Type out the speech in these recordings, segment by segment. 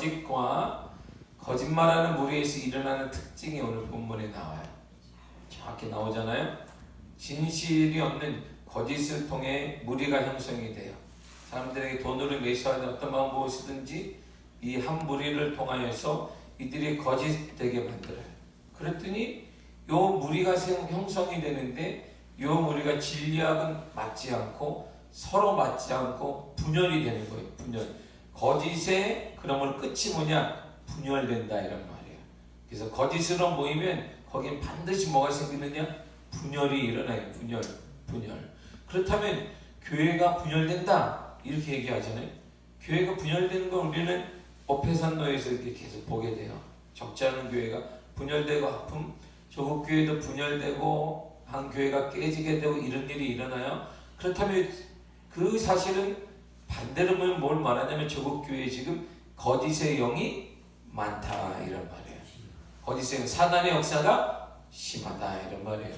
거짓과 거짓말하는 무리에서 일어나는 특징이 오늘 본문에 나와요. 정확히 나오잖아요. 진실이 없는 거짓을 통해 무리가 형성이 돼요. 사람들에게 돈으로 매수하는 어떤 방법이든지 이 한 무리를 통하여서 이들이 거짓되게 만들어요. 그랬더니 요 무리가 형성이 되는데 요 무리가 진리하고는 맞지 않고 서로 맞지 않고 분열이 되는 거예요. 분열. 거짓의 그러면 끝이 뭐냐? 분열된다 이런 말이에요. 그래서 거짓으로 모이면 거긴 반드시 뭐가 생기느냐? 분열이 일어나요. 분열. 그렇다면 교회가 분열된다 이렇게 얘기하잖아요. 교회가 분열되는 걸 우리는 어폐산로에서 이렇게 계속 보게 돼요. 적지 않은 교회가 분열되고 아픔, 조국 교회도 분열되고 한 교회가 깨지게 되고 이런 일이 일어나요. 그렇다면 그 사실은 반대로 보면 뭘 말하냐면 조국 교회에 지금 거짓의 영이 많다 이런 말이에요. 거짓의 영, 사단의 역사가 심하다 이런 말이에요.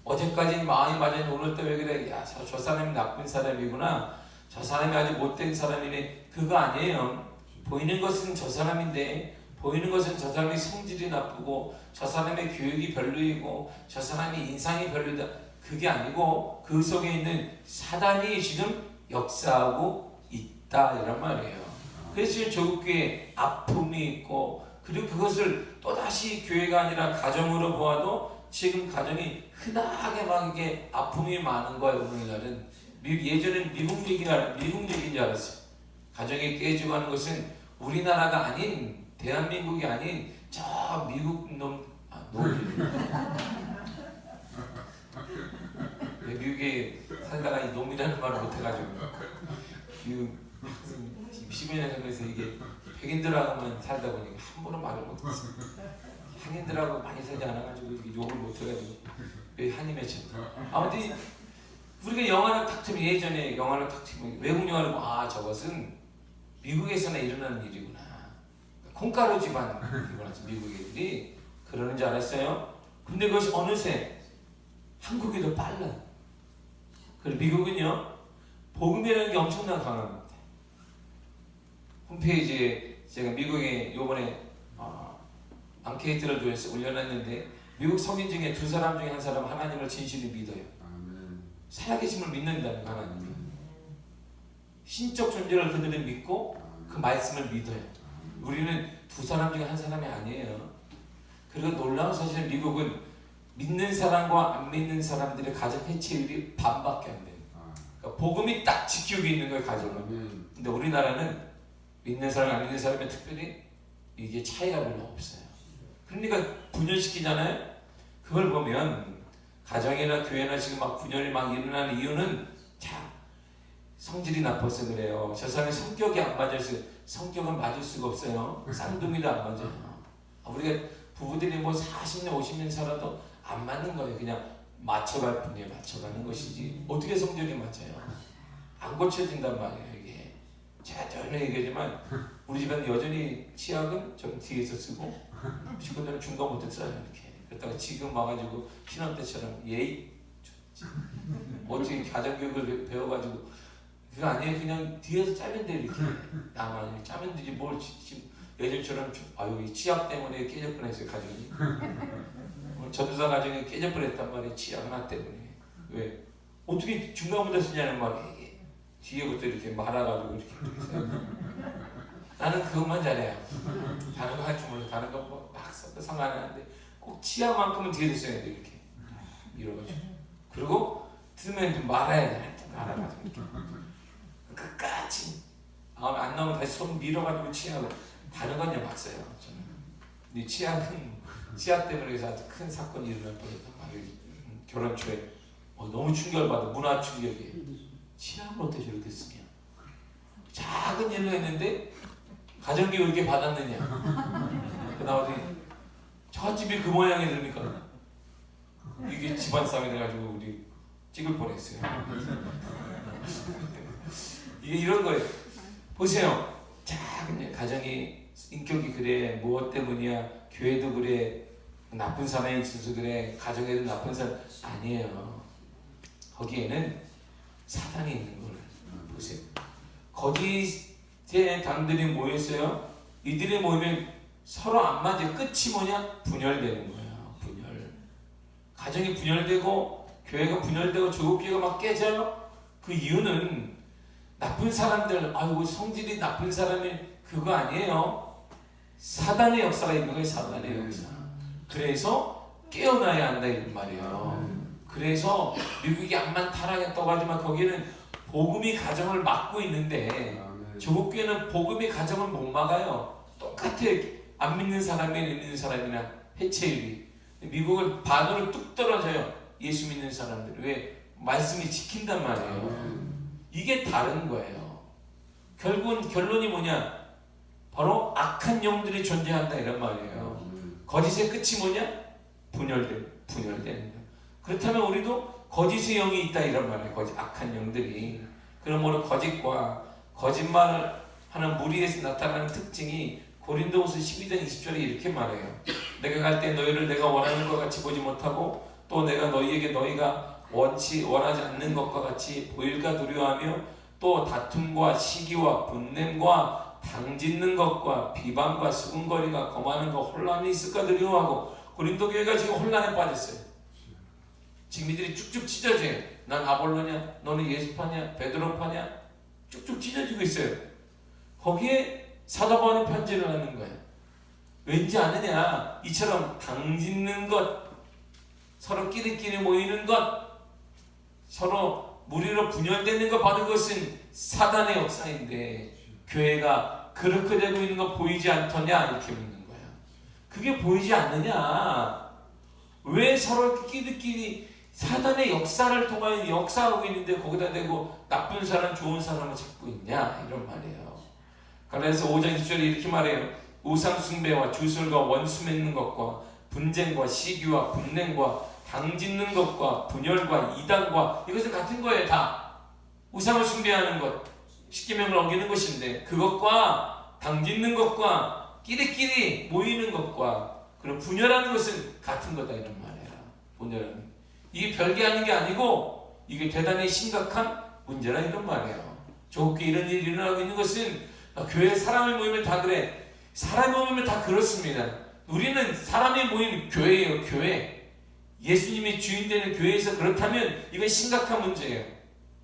어제까지 마음이 맞았는데 오늘 또 왜 그래? 야, 저 사람이 나쁜 사람이구나. 저 사람이 아주 못된 사람이네. 그거 아니에요. 보이는 것은 저 사람인데 보이는 것은 저 사람의 성질이 나쁘고 저 사람의 교육이 별로이고 저 사람의 인상이 별로다. 그게 아니고 그 속에 있는 사단이 지금 역사하고 있다 이런 말이에요. 그래서 지금 조국교회에 아픔이 있고 그리고 그것을 또다시 교회가 아니라 가정으로 보아도 지금 가정이 흔하게 막 이게 아픔이 많은 거예요. 오늘날은 예전엔 미국 얘기인 줄 알았어요. 가정이 깨지고 하는 것은 우리나라가 아닌 대한민국이 아닌 저 미국 미국에 살다가 이 놈이라는 말을 못해가지고 미국 10년 전에서 이게 백인들하고만 살다 보니까 함부로 말을 못했어요. 한인들하고 많이 살지 않아가지고 욕을 못해가지고 한이 맺혔다. 아무튼 우리가 영화를 탁 치면 예전에 영화를 탁 치면 외국 영화를 보면 저것은 미국에서나 일어나는 일이구나. 콩가루 집안이구나. 미국 애들이 그러는 줄 알았어요. 근데 그것이 어느새 한국이 더 빨라. 그리고 미국은요 복음이라는 게 엄청나게 강합니다. 홈페이지에 제가 미국에 요번에 앙케이트를 올려놨는데 미국 성인 중에 두 사람 중에 한 사람 하나님을 진실히 믿어요. 살아계심을 믿는다는 하나님이. 신적 존재를 그들은 믿고 그 말씀을 믿어요. 우리는 두 사람 중에 한 사람이 아니에요. 그리고 놀라운 사실은 미국은 믿는 사람과 안 믿는 사람들의 가정 해체율이 반밖에 안 돼요. 그러니까 복음이 딱 지키고 있는 거예요, 가정은. 근데 우리나라는 믿는 사람, 안 믿는 사람이 특별히 이게 차이가 별로 없어요. 그러니까 분열시키잖아요. 그걸 보면 가정이나 교회나 지금 막 분열이 막 일어나는 이유는 성질이 나빠서 그래요. 저 사람의 성격이 안 맞아서 성격은 맞을 수가 없어요. 쌍둥이도 안 맞아요. 우리가 부부들이 뭐 40년 50년 살아도 안 맞는 거예요. 그냥 맞춰갈 뿐이에요. 맞춰가는 것이지 어떻게 성질이 맞아요. 안 고쳐진단 말이에요. 이게 제가 늘 얘기하지만 우리 집안은 여전히 치약은 좀 뒤에서 쓰고 식구들은 중간부터 써요. 이렇게 그러다가 지금 와가지고 신혼 때처럼 예의 어떻게 가정교육을 배워가지고 그거 아니에요. 그냥 뒤에서 짜면 돼 이렇게. 나만 짜면 되지 뭘 지금 예전처럼 이 치약 때문에 깨질 뻔했어요 가정이. 전도사 가정이 깨질 뻔했단 말이에요. 치약 하나 때문에. 왜? 어떻게 중간부터 쓰냐는 말이에요. 이게. 뒤에부터 이렇게 말아가지고 이렇게 써요. 나는 그것만 잘해요. 다른 거 할 줄 몰라. 다른 거 막 써도 상관없는데 꼭 치약만큼은 뒤에서 써야 돼 이렇게. 이러가지고. 그리고 들으면 좀 말아야 돼. 말아가지고 이렇게. 끝까지 안 나오면 다시 손 밀어가지고 치약을 다른 건 막 써요. 저는. 근데 치약 때문에 그래서 아주 큰 사건이 일어날 뻔했단 말이에요. 결혼 초에 너무 충격받아. 문화 충격이에요. 치약을 어떻게 저렇게 쓰냐. 작은 일로 했는데 가정교육에 받았느냐. 그다음에 저 집이 그 모양이 됩니까? 이게 집안 싸움이 돼가지고 우리 찍을 뻔했어요. 이게 이런 거예요. 보세요. 작은 가정이 인격이 그래. 무엇 때문이야. 교회도 그래. 나쁜 사람이 있어서 그래. 가정에도 나쁜 사람 아니에요. 거기에는 사단이 있는 걸 보세요. 거짓의 당들이 모였어요. 이들의 모임이 서로 안 맞아. 끝이 뭐냐? 분열되는 거예요. 분열. 가정이 분열되고 교회가 분열되고 조국교회가 막 깨져요. 그 이유는 나쁜 사람들, 아이고 성질이 나쁜 사람이 그거 아니에요. 사단의 역사가 있는 거예요. 사단의 역사. 그래서 깨어나야 한다 이런 말이에요. 그래서 미국이 암만 타락했다고 하지만 거기는 복음이 가정을 막고 있는데 조국교회는 복음이 가정을 못 막아요. 똑같아. 안 믿는 사람이나 믿는 사람이나 해체율이. 미국은 반으로 뚝 떨어져요. 예수 믿는 사람들. 왜? 말씀이 지킨단 말이에요. 이게 다른 거예요. 결국은 결론이 뭐냐? 바로 악한 영들이 존재한다 이런 말이에요. 거짓의 끝이 뭐냐? 분열되는 거예요. 그렇다면 우리도 거짓의 영이 있다 이런 말이에요. 악한 영들이. 그러므로 거짓과 거짓말을 하는 무리에서 나타나는 특징이 고린도후서 12장 20절에 이렇게 말해요. 내가 갈 때 너희를 내가 원하는 것 같이 보지 못하고 또 내가 너희에게 너희가 원하지 않는 것과 같이 보일까 두려워하며 또 다툼과 시기와 분냄과 당짓는 것과 비방과 수군거리가 거만한 것 혼란이 있을까 두려워하고 고린도 교회가 지금 혼란에 빠졌어요. 지금 이들이 쭉쭉 찢어져요. 난 아볼로냐? 너는 예수파냐? 베드로파냐? 쭉쭉 찢어지고 있어요. 거기에 사도 바울이 편지를 하는 거예요. 왠지 아느냐? 이처럼 당짓는 것, 서로 끼리끼리 모이는 것, 서로 무리로 분열되는 것, 바로 그것은 사단의 역사인데 교회가 그렇게 되고 있는 거 보이지 않더냐? 이렇게 묻는 거예요. 그게 보이지 않느냐? 왜 서로 끼리끼리 사단의 역사를 통하여 역사하고 있는데 거기다 대고 나쁜 사람, 좋은 사람을 찾고 있냐? 이런 말이에요. 그래서 5장 20절에 이렇게 말해요. 우상 숭배와 주술과 원수 맺는 것과 분쟁과 시기와 분냉과 당짓는 것과 분열과 이단과 이것은 같은 거예요. 다 우상을 숭배하는 것, 십계명을 어기는 것인데 그것과 당짓는 것과 끼리끼리 모이는 것과 그런 분열하는 것은 같은 거다 이런 말이에요. 분열하는 이게 별게 아닌 게 아니고 이게 대단히 심각한 문제라 이런 말이에요. 조국교회 이런 일이 일어나고 있는 것은 교회에 사람이 모이면 다 그래. 사람이 모이면 다 그렇습니다. 우리는 사람이 모이는 교회예요. 교회. 예수님이 주인 되는 교회에서 그렇다면 이건 심각한 문제예요.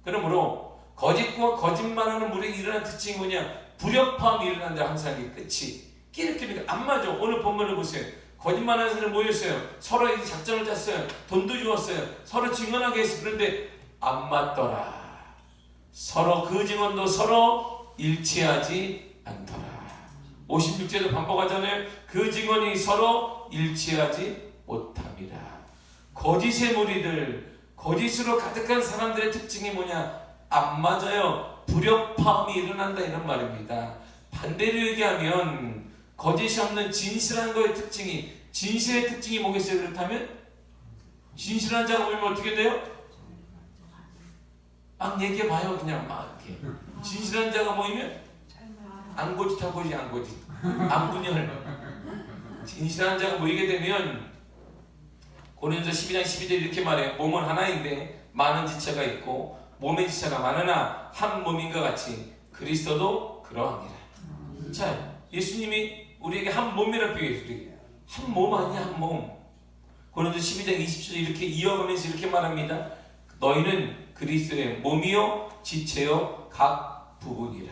그러므로 거짓과 거짓말하는 무리에 일어나는 특징이 뭐냐? 불협화음이 일어난다. 항상 이 끝이 끼리끼리 안 맞아. 오늘 본문을 보세요. 거짓말하는 사람이 모였어요. 서로 작전을 짰어요. 돈도 주었어요. 서로 증언하게 했어요. 그런데 안 맞더라. 서로 그 증언도 서로 일치하지 않더라. 56제도 반복하잖아요. 그 증언이 서로 일치하지 못함이라. 거짓의 무리들, 거짓으로 가득한 사람들의 특징이 뭐냐? 안 맞아요. 불협화음이 일어난다 이런 말입니다. 반대로 얘기하면 거짓이 없는 진실한 거의 특징이, 진실의 특징이 뭐겠어요? 그렇다면 진실한 자가 모이면 어떻게 돼요? 막 얘기해봐요. 그냥 막 이렇게. 진실한 자가 모이면 안 고짓 안 고짓 안 분열. 진실한 자가 모이게 되면 고린도서 12장 12절 이렇게 말해요. 몸은 하나인데 많은 지체가 있고 몸의 지체가 많으나 한 몸인 것 같이 그리스도도 그러하니라. 자, 예수님이 우리에게 한 몸이라고 표현했어요. 한 몸 아니야, 한 몸. 고린도서 12장 20절 이렇게 이어가면서 이렇게 말합니다. 너희는 그리스도의 몸이요 지체요 각 부분이라.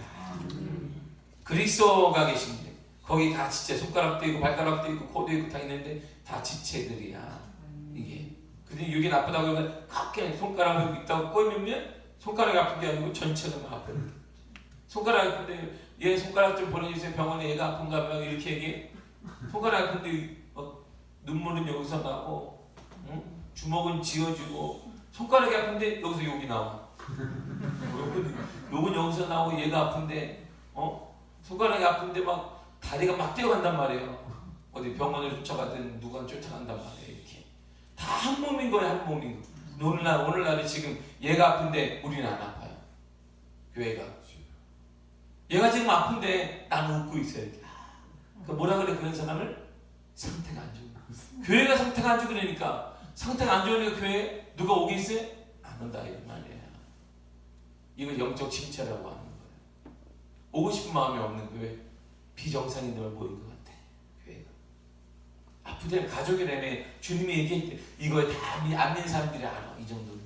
그리스도가 계신데 거기 다 지체, 손가락도 있고 발가락도 있고 코도 있고 다 있는데 다 지체들이야. 이게 근데 여기 나쁘다고 하면 그렇게 손가락을 있다고 꼬이면 손가락이 아픈 게 아니고 전체가 막 아파요. 손가락이 아픈데 얘 손가락 좀 보내주세요. 병원에 얘가 아픈가 봐 이렇게 얘기해. 손가락 아픈데 눈물은 여기서 나고 주먹은 쥐어주고 손가락이 아픈데 여기서 욕이 나와. 욕은 여기서 나오고 얘가 아픈데 손가락이 아픈데 막 다리가 막 뛰어간단 말이에요. 어디 병원을 쫓아가든 누가 쫓아간단 말이에요. 이렇게 다 한 몸인 거예요. 한 몸인 거. 오늘날은 지금 얘가 아픈데 우리는 안 아파요. 교회가. 얘가 지금 아픈데 나는 웃고 있어요. 그러니까 뭐라 그래 그런 사람을? 상태가 안 좋은. 교회가 상태가 안 좋으니까 상태가 안 좋으니까 교회에 누가 오겠어요? 안 온다 이런 말이에요. 이걸 영적 침체라고 하는 거예요. 오고 싶은 마음이 없는 교회. 비정상인들만 모인 것 같아. 교회가. 아프다면 가족이라며 주님이 얘기했대. 이거 다 안 믿는 사람들이 알아. 이 정도는.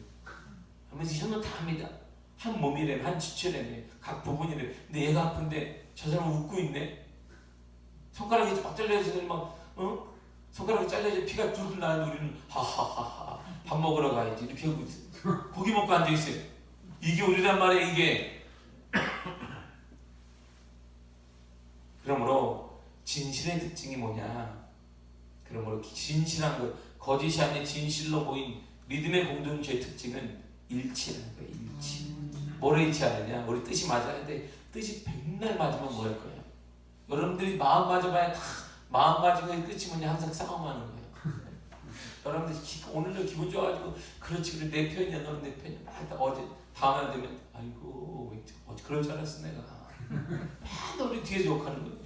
하면서 이 정도는 다 압니다. 한 몸이라며, 한 지체라며, 각 부분이라며. 근데 얘가 아픈데 저 사람은 웃고 있네. 손가락이 막 잘려서 막 손가락이 잘려서 피가 뚫 나는 우리는 하하하하 밥 먹으러 가야지 이렇게 하고 있어. 고기 먹고 앉아 있어요. 이게 우리란 말이야. 이게. 그러므로 진실의 특징이 뭐냐? 그러므로 진실한 것, 거짓이 아닌 진실로 보인 믿음의 공동체의 특징은 일치라는 거예요. 일치. 뭐를 일치하느냐? 우리 뜻이 맞아야 돼. 뜻이 백날 맞으면 뭐 할 거예요? 여러분들이 마음 맞아봐야 다 마음 가지고 끝이 뭐냐? 항상 싸움하는 거예요. 여러분들 오늘도 기분 좋아가지고 그렇지 그래 내 편이야 너는 내 편이야. 어제 다음날 되면 아이고 어제 그럴 줄 알았어 내가. 맨날 우리 뒤에서 욕하는 거예요.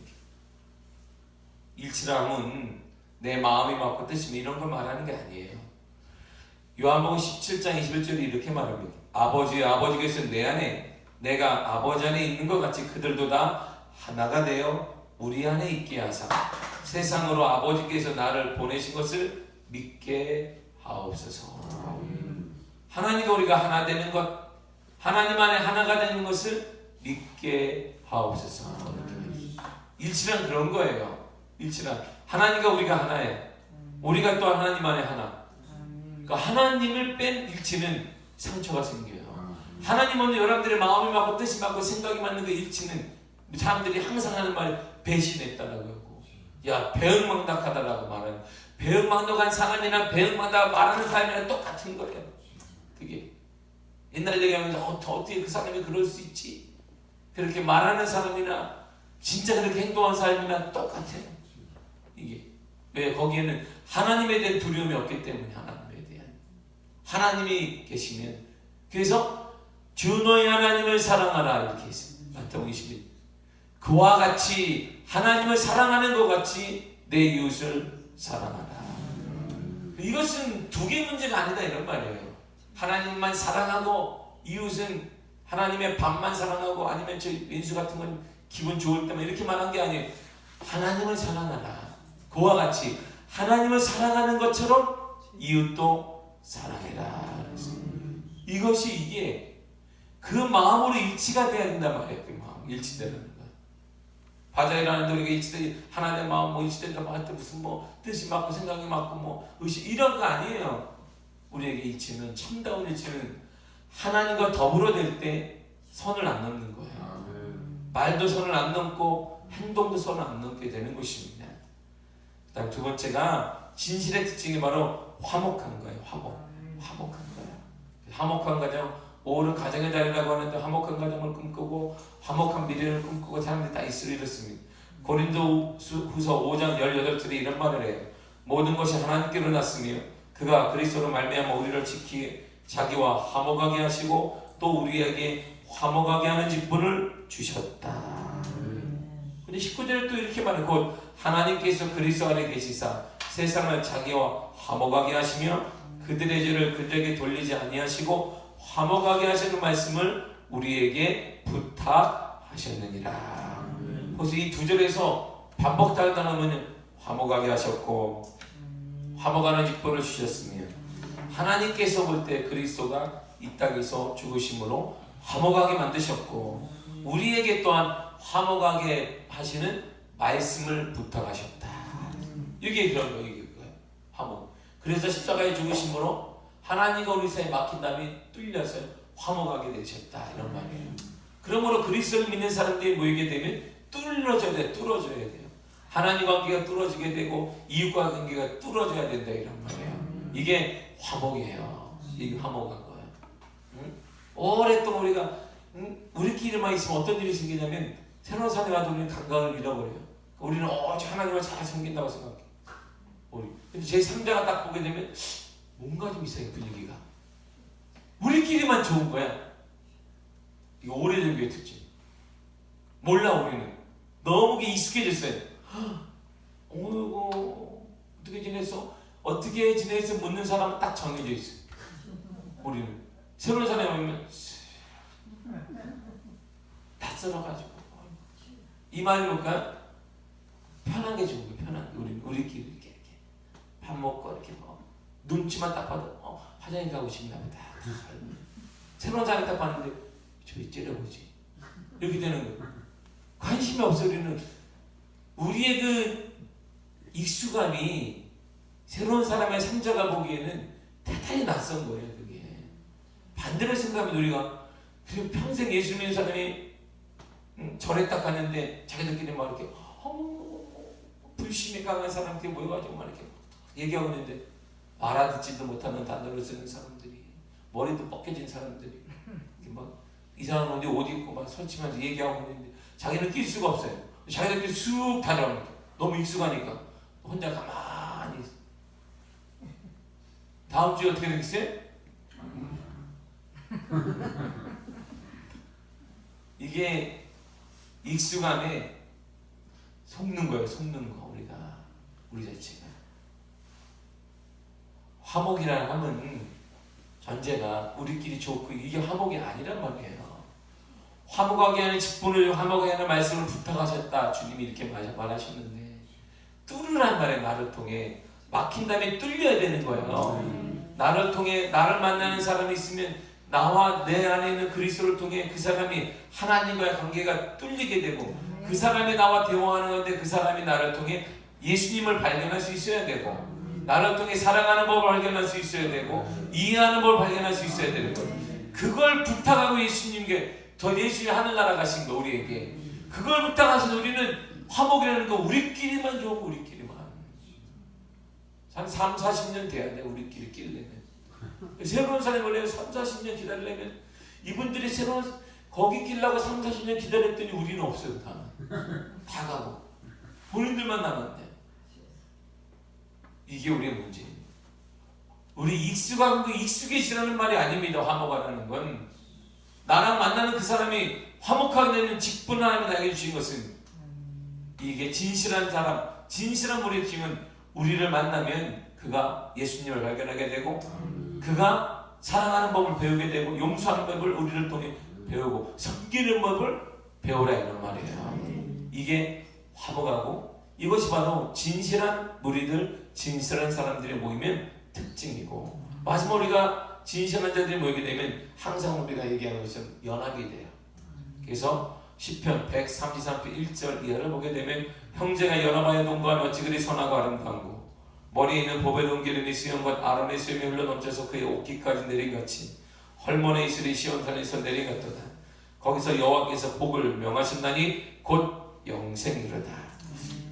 일치함은 내 마음이 맞고 뜻이면 이런 걸 말하는 게 아니에요. 요한복음 17장 21절에 이렇게 말합니다. 아버지께서 내 안에 내가 아버지 안에 있는 것 같이 그들도 다 하나가 되어 우리 안에 있게 하사 세상으로 아버지께서 나를 보내신 것을 믿게 하옵소서. 하나님과 우리가 하나 되는 것, 하나님 안에 하나가 되는 것을 믿게 하옵소서. 일치란 그런 거예요. 일치란 하나님과 우리가 하나예요. 우리가 또 하나님 안에 하나. 그러니까 하나님을 뺀 일치는 상처가 생겨요. 하나님 먼저 여러분들의 마음이 맞고 뜻이 맞고 생각이 맞는 그 일치는 사람들이 항상 하는 말 배신했다라고 하고 야 배은망덕하다라고 말해요. 배은망덕한 사람이나 배은망덕 말하는 사람이랑 똑같은 거예요. 그게 옛날 얘기하면서 어떻게 그 사람이 그럴 수 있지? 그렇게 말하는 사람이나 진짜 그렇게 행동한 사람이나 똑같아요. 이게 왜 거기에는 하나님에 대한 두려움이 없기 때문에 하나님에 대한 하나님이 계시면 그래서 주 너희 하나님을 사랑하라 이렇게 했어요. 마태복음 21 그와 같이 하나님을 사랑하는 것 같이 내 이웃을 사랑하라. 이것은 두 개의 문제가 아니다 이런 말이에요. 하나님만 사랑하고 이웃은 하나님의 반만 사랑하고 아니면 저 민수 같은 건 기분 좋을 때만 이렇게 말한 게 아니에요. 하나님을 사랑하라. 그와 같이 하나님을 사랑하는 것처럼 이웃도 사랑해라. 이것이 이게 그 마음으로 일치가 돼야 된단 말이에요. 그 마음 일치되는 거예요. 바자회라는데 우리가 일치되 하나님의 마음 뭐 일치된다 할 때 무슨 뭐 뜻이 맞고 생각이 맞고 뭐 의식 이런 거 아니에요. 우리에게 일치는 참다운 일치는 하나님과 더불어 될 때 선을 안 넘는 거예요. 말도 선을 안 넘고 행동도 선을 안 넘게 되는 것입니다. 그다음 두 번째가 진실의 특징이 바로 화목한 거예요. 화목한 거예요. 화목한 가정, 옳은 가정의 달이라고 하는데 화목한 가정을 꿈꾸고 화목한 미래를 꿈꾸고 사람들이 다 있으려 이렇습니다. 고린도후서 5장 18절에 이런 말을 해요. 모든 것이 하나님께로 났으며 그가 그리스도로 말미암아 우리를 지키게 자기와 화목하게 하시고 또 우리에게 화목하게 하는 직분을 주셨다. 근데 19절에 또 이렇게 말해요. 곧 하나님께서 그리스도 안에 계시사 세상을 자기와 화목하게 하시며 그들의 죄를 그들에게 돌리지 아니하시고 화목하게 하시는 말씀을 우리에게 부탁하셨느니라. 그래서 이 두 절에서 반복하다는 화목하게 하셨고 화목하는 직분을 주셨으며 하나님께서 볼 때 그리스도가 이 땅에서 죽으심으로 화목하게 만드셨고 우리에게 또한 화목하게 하시는 말씀을 부탁하셨다. 이게 그런 거예요. 이게 화목. 그래서 십자가에 죽으심으로 하나님과 우리 사이에 막힌 담이 뚫려서 화목하게 되셨다 이런 말이에요. 그러므로 그리스도를 믿는 사람들이 모이게 되면 뚫어져야 돼요. 하나님 관계가 뚫어지게 되고 이웃과 관계가 뚫어져야 된다 이런 말이에요. 이게 화목이에요. 이게 화목한 거예요. 오랫동안 우리가 우리끼리만 있으면 어떤 일이 생기냐면 새로운 산에 가도 우리는 감각을 잃어버려요. 우리는 오직 하나님을 잘 섬긴다고 생각해. 근데 제 3자가 딱 보게 되면 뭔가 좀 이상해 분위기가. 우리끼리만 좋은 거야. 이거 오래된 교회 특징. 몰라 우리는. 너무 익숙해졌어요. 어이구 어떻게 지냈어? 어떻게 지냈어? 묻는 사람은 딱 정해져 있어요. 우리는 새로운 사람이 오면 다 썰어가지고 이 말이 뭘까요? 편하게 주고 편하게 우리끼리 이렇게 밥 먹고 이렇게 뭐 눈치만 딱 봐도 화장실 가고 싶나 보다. 새로운 사람이 딱 봤는데 저기 째려보지. 이렇게 되는 거예요. 관심이 없어. 우리의 그 익숙함이 새로운 사람의 상자가 보기에는 대단히 낯선 거예요. 그게 반대로 생각하면 우리가 그리고 평생 예수 믿는 사람이 절에 딱 갔는데 자기들끼리 막 이렇게 불신이 강한 사람들이 모여가지고 막 이렇게 얘기하고 있는데 알아듣지도 못하는 단어를 쓰는 사람들이 머리도 뻗겨진 사람들이 막 이 사람 어디 옷 입고 막 설치면서 얘기하고 있는데 자기는 낄 수가 없어요. 자기들끼리 쑥 다녀오니까 너무 익숙하니까 혼자 가만히 있어. 다음 주에 어떻게 되겠어요? 이게 익숙함에 속는 거예요. 속는 거. 우리 자체가 화목이라는 하면 전제가 우리끼리 좋고 이게 화목이 아니란 말이에요. 화목하게 하는 직분을 화목하게 하는 말씀을 부탁하셨다. 주님이 이렇게 말하셨는데 뚫으란 말에 나를 통해 막힌 다음에 뚫려야 되는 거예요. 나를 통해 나를 만나는 사람이 있으면 나와 내 안에 있는 그리스도를 통해 그 사람이 하나님과의 관계가 뚫리게 되고 그 사람이 나와 대화하는 건데 그 사람이 나를 통해 예수님을 발견할 수 있어야 되고 나를 통해 사랑하는 법을 발견할 수 있어야 되고 이해하는 법을 발견할 수 있어야 되는 거예요. 그걸 부탁하고 예수님께 더 예수님이 하늘나라 가신 거 우리에게 그걸 부탁하셔서 우리는 화목이라는 거 우리끼리만 좋고 우리끼리만 한 3, 40년 돼야 돼. 우리끼리 끼려면 새로운 사람이 원래 3, 40년 기다리려면 이분들이 새로운 거기 끼려고 3, 40년 기다렸더니 우리는 없어요. 다 가고 본인들만 남았네. 이게 우리의 문제입니다. 우리 익숙한 거 익숙해지라는 말이 아닙니다. 화목하라는 건 나랑 만나는 그 사람이 화목하게 되는 직분 하나님이 나에게 주신 것은 이게 진실한 사람, 진실한 우리의 팀은 우리를 만나면 그가 예수님을 발견하게 되고 그가 사랑하는 법을 배우게 되고 용서하는 법을 우리를 통해 배우고 섬기는 법을 배우라 이런 말이에요. 이게 화목하고 이것이 바로 진실한 무리들, 진실한 사람들이 모이면 특징이고 마지막 우리가 진실한 자들이 모이게 되면 항상 우리가 얘기하는 것은 연합이 돼요. 그래서 시편 133편 1절 이하를 보게 되면 형제가 연합하여 동거하면 어찌 그리 선하고 아름다운고 머리에 있는 보배 동기름이 수염과 아론의 수염이 흘러넘쳐서 그의 옷깃까지 내린같이 헐몬의 이슬이 시온산에서 내린같도다. 거기서 여호와께서 복을 명하신다니 곧 영생이로다.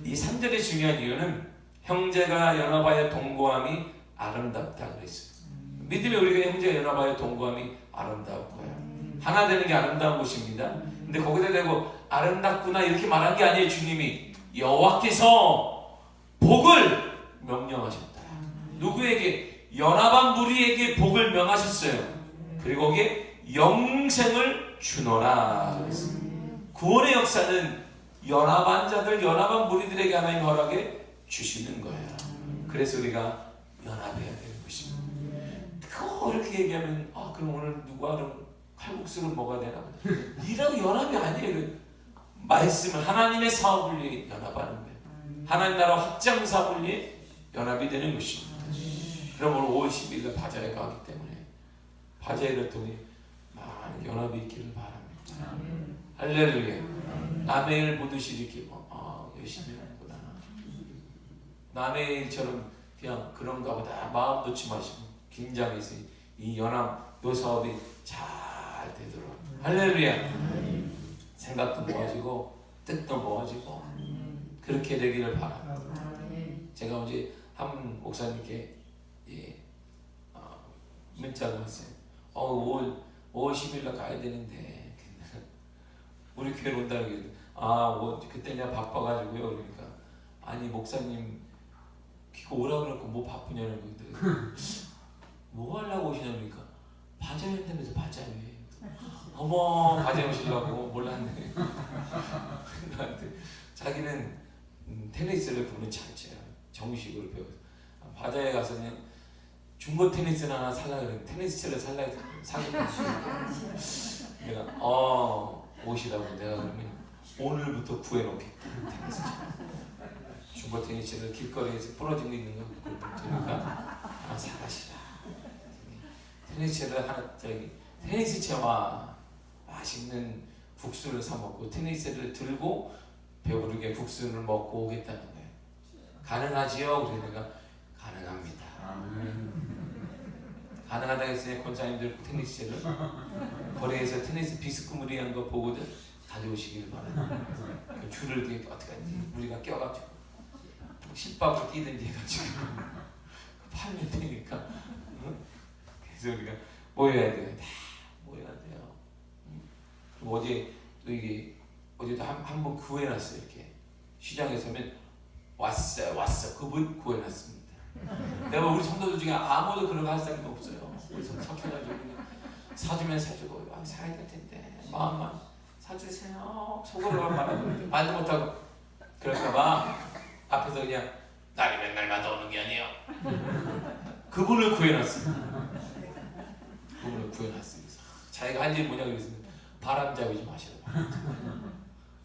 이 3절의 중요한 이유는 형제가 연합하여 동거함이 아름답다 그랬어요. 믿음에 우리가 형제가 연합하여 동거함이 아름다울 거예요. 하나 되는 게 아름다운 것입니다. 근데 거기다 대고 아름답구나 이렇게 말한 게 아니에요. 주님이 여호와께서 복을 명령하셨다. 누구에게? 연합한 무리에게 복을 명하셨어요. 그리고 거기에 영생을 주노라 그랬습니다. 구원의 역사는 연합한 자들, 연합한 무리들에게 하나님 허락해 주시는 거예요. 그래서 우리가 연합해야 되는 것입니다. 그거 이렇게 얘기하면 그럼 오늘 누가 그럼 칼국수를 먹어야 되나? 이런 연합이 아니에요. 말씀을 하나님의 사업을 위해 연합하는 거예요. 하나님 나라 확장 사업을 위해 연합이 되는 것입니다. 그럼 오늘 5월 10일 바자회 가기 때문에 바자회를 통해 많은 연합이 있기를 바랍니다. 할렐루야. 남의 일 보듯이 이렇게 열심히 하는구나. 남의 일처럼 그냥 그런가 보다 마음 놓지 마시고 긴장해서 이 연합 요 사업이 잘 되도록 할렐루야. 생각도 모아지고 뜻도 모아지고 그렇게 되기를 바랍니다. 제가 어제 한 목사님께 문자를 왔어요. 5월 10일날 가야 되는데 우리 교회 온다고 그랬는데 그때 내가 바빠가지고요. 그러니까 아니 목사님 그거 오라고 그러고 뭐 바쁘냐는 건데 뭐 하려고 오시냐 그러니까 바자회 한다면서 바자회 어머 바자회 오시려고 몰랐네. 자기는 테니스를 부는 자체야. 정식으로 배워서 바자회 가서 그냥 중고 테니스를 하나 살라 그래. 테니스채를 살라 사겠다. 내가 오시라고 내가 그러면 오늘부터 구해놓겠다. 테니스채. 중고 테니스를 길거리에서 부러지고 있는 거 그러니까 사가시라. 테니스를 하나 테니스채와 맛있는 국수를 사 먹고 테니스를 들고 배부르게 국수를 먹고 오겠다는 거예요. 가능하지요? 그래서 내가 가능합니다. 가능하다 했으니 권사님들 테니스채를 거리에서 테니스 비스쿠무리한 거 보고도 가져오시길 바랍니다. 그 줄을 이렇게 어떻게 하지? 우리가 껴가지고 실밥을 끼든지 해가지고 팔면 되니까. 그래서 우리가 모여야 돼요. 다 모여야 돼요. 그리고 어제 또 이게 어제도 한 번 구해놨어요. 이렇게 시장에 서면 왔어 그분 구해놨습니다. 내가 우리 성도들 중에 아무도 그런 거 할 사람이 없어요. 그래서 착해가지고 그냥 사주면 사주고 사야 될 텐데 마음만 사주세요. 속으로 말하고 말도 못하고 그럴까봐 앞에서 그냥 날이 맨날 가져오는 게 아니에요. 그분을 구해놨습니다. 그분을 구해놨습니다. 자기가 할 일이 뭐냐고 그랬으면 바람잡이 좀 하시라고.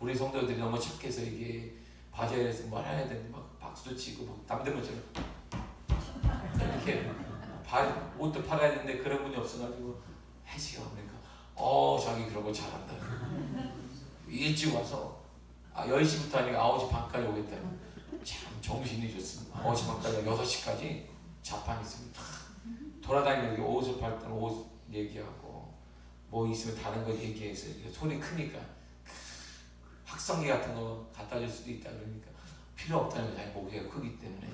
우리 성도들이 너무 착해서 이게 바자회에서 뭘 해야 되는데 막 박수도 치고 막 남들 것처럼 이렇게 옷도 팔아야 되는데 그런 분이 없어가지고 해지가 그러니까 자기 그런 거 잘한다. 일찍 와서 10시부터 아니라 9시 반까지 오겠다. 참 정신이 좋습니다. 9시 반까지 6시까지 자판 있으면 돌아다니면서 옷을 팔 때는 옷 얘기하고 뭐 있으면 다른 거 얘기해서 소리 크니까 확성기 같은 거 갖다 줄 수도 있다 그러니까 필요 없다는 거야. 목소리가 크기 때문에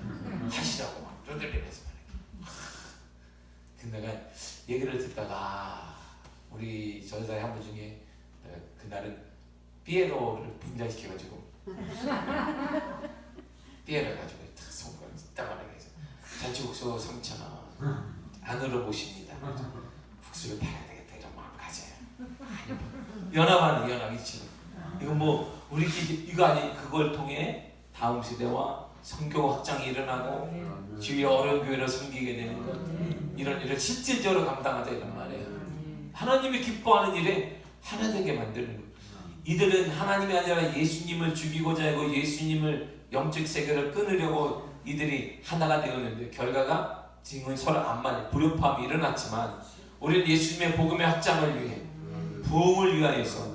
하시라고 막 쪼들리면서 말이야. 근데 내가 얘기를 듣다가 우리 전사의 한 분 중에 그날은 피에로를 분장시켜가지고 피에로 해가지고 탁 손가락 따만하게 해서 잔치국수 3,000원 안으로 모십니다. 국수를 팔아야 되겠다 이런 마음 가져요. 연합하는 연합이지. 이거 뭐 우리끼리 이거 아니 그걸 통해 다음 세대와 성교 확장이 일어나고 주위의 어려운 교회를 섬기게 되는 것 이런 일을 실질적으로 감당하자 이런 말이에요. 하나님이 기뻐하는 일에 하나 되게 만드는 거예요. 이들은 하나님이 아니라 예수님을 죽이고자 하고 예수님을 영적 세계를 끊으려고 이들이 하나가 되었는데 결과가 지금은 서로 안 맞아요. 불협화음이 일어났지만 우리는 예수님의 복음의 확장을 위해 부흥을 위하여서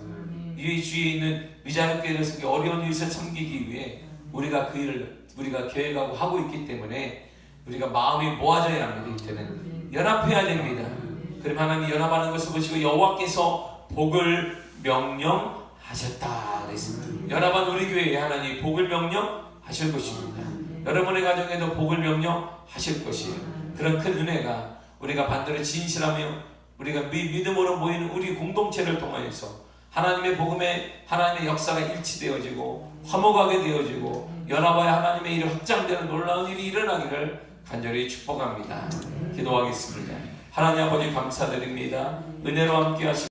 이 주위에 있는 미자립교회를 섬기 어려운 일을 섬기기 위해 우리가 그 일을 우리가 계획하고 하고 있기 때문에 우리가 마음이 모아져야 합니다. 이때는 연합해야 됩니다. 그럼 하나님이 연합하는 것을 보시고 여호와께서 복을 명령하셨다 그랬습니다. 연합한 우리 교회에 하나님이 복을 명령하실 것입니다. 여러분의 가정에도 복을 명령하실 것이에요. 그런 큰 은혜가 우리가 반대로 진실하며 우리가 믿음으로 모이는 우리 공동체를 통하여서 하나님의 복음에 하나님의 역사가 일치되어지고 화목하게 되어지고 연합하여 하나님의 일이 확장되는 놀라운 일이 일어나기를 간절히 축복합니다. 기도하겠습니다. 하나님 아버지 감사드립니다. 은혜로 함께 하시고